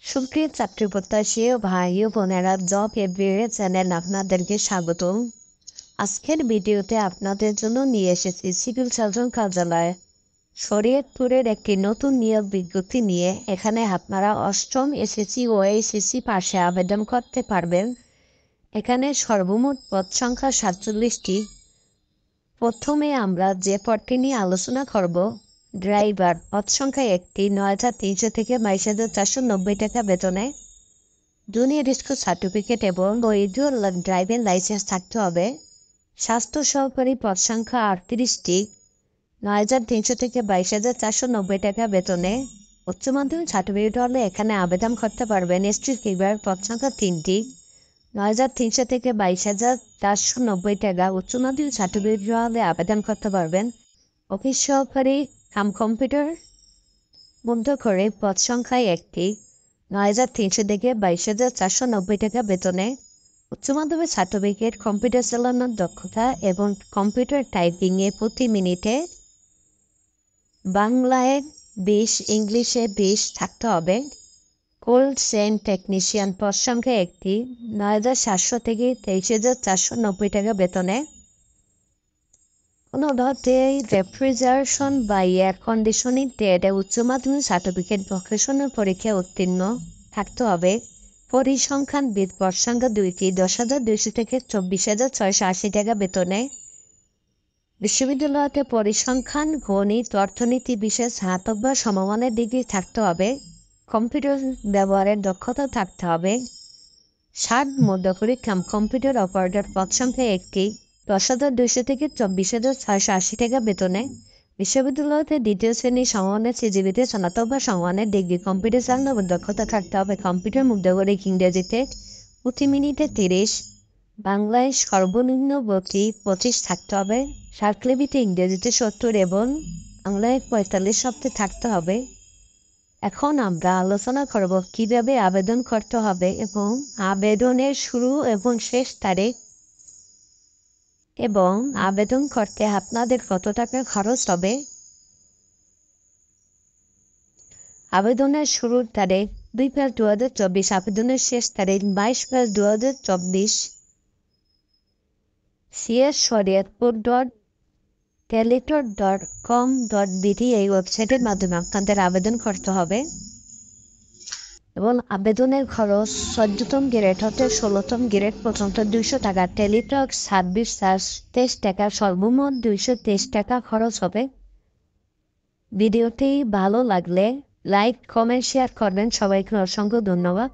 সুপ্রিয় ছাত্রী প্রত্যাশী ও ভাই ও বোনেরা, জব এভরিওয়ে চ্যানেল আপনাদেরকে স্বাগতম। আজকের ভিডিওতে আপনাদের জন্য নিয়ে এসেছি সিভিল সার্জন কার্যালয় শরীয়তপুরের একটি নতুন নিয়োগ বিজ্ঞপ্তি নিয়ে। এখানে আপনারা অষ্টম এসএসসি ও এইচএসসি পাশে আবেদন করতে পারবেন। এখানে সর্বমোট পদ সংখ্যা 47টি। প্রথমে আমরা যে পদটি নিয়ে আলোচনা করব, ড্রাইভার। পদ সংখ্যা 1টি, 9,300 থেকে 22,490 টাকা বেতনে। জুনিয়র স্কুল সার্টিফিকেট এবং বৈধ ড্রাইভিং লাইসেন্স থাকতে হবে। স্বাস্থ্য সহকারী পদ সংখ্যা 38টি, 9,300 থেকে 22,490 টাকা বেতনে। উচ্চ মাধ্যমিক সার্টিফিকেট হলে এখানে আবেদন করতে পারবেন। স্ট্রিট ক্লিনার পদ সংখ্যা 3টি, 9,300 থেকে 22,490 টাকা। উচ্চ মাধ্যমিক সার্টিফিকেট হলে আবেদন করতে পারবেন। অফিস সহকারী কম্পিউটার বন্ধ করে পদ সংখ্যায় 1টি, 9,300 থেকে 22,490 টাকা বেতনে। উচ্চ মাধ্যমিক সার্টিফিকেট, কম্পিউটার চালানোর দক্ষতা এবং কম্পিউটার টাইপিংয়ে প্রতি মিনিটে বাংলায় 20, ইংলিশে 20 থাকতে হবে। কোল্ড চেইন টেকনিশিয়ান পদ সংখ্যা 1টি, 9,700 থেকে 23,490 টাকা বেতনে। কোনোভাবে রেফ্রিজারেশন বা এয়ার কন্ডিশনিং ট্রেডে উচ্চ মাধ্যমিক সার্টিফিকেট ভোকেশনাল পরীক্ষায় উত্তীর্ণ থাকতে হবে। পরিসংখ্যানবিদ পদ সংখ্যা 2টি, 10,200 থেকে 24,680 টাকা বেতনে। বিশ্ববিদ্যালয়তে পরিসংখ্যান, গণিত, অর্থনীতি বিষয়ে স্নাতক বা সমমানের ডিগ্রি থাকতে হবে। কম্পিউটার ব্যবহারের দক্ষতা থাকতে হবে। 60 মধ্যকরী কম্পিউটার অপারেটর পদ সংখ্যা 1টি, 10,200 থেকে 24,680 টাকা বেতনে। বিশ্ববিদ্যালয়তে দ্বিতীয় শ্রেণীর সমমানের সিজিপিতে স্নাতক বা সমমানের ডিগ্রি কম্পিউটার চালানোর দক্ষতা থাকতে হবে। কম্পিউটার মুদ্রাগরিক ইংরেজিতে প্রতি মিনিটে 30, বাংলায় সর্বনিম্ন গতি 25 থাকতে হবে। সার্কলিপিতে ইংরেজিতে 70 এবং বাংলায় 45 শব্দে থাকতে হবে। এখন আমরা আলোচনা করব কিভাবে আবেদন করতে হবে এবং আবেদনের শুরু এবং শেষ তারিখ এবং আবেদন করতে আপনাদের কত টাকা খরচ হবে। আবেদনের শুরুর তারিখ 2/5/2024, আবেদনের শেষ তারিখ 22/5/2024। cs.shariatpur.teletor.com.bt এই ওয়েবসাইটের মাধ্যমে আপনাদের আবেদন করতে হবে এবং আবেদনের খরচ 14তম গ্রেড হতে 16তম গ্রেড পর্যন্ত 200 টাকা। টেলিটক সার্ভিস চার্জ 23 টাকা, সর্বমোট 223 টাকা খরচ হবে। ভিডিওটি ভালো লাগলে লাইক, কমেন্ট, শেয়ার করবেন। সবাইকে অসংখ্য ধন্যবাদ।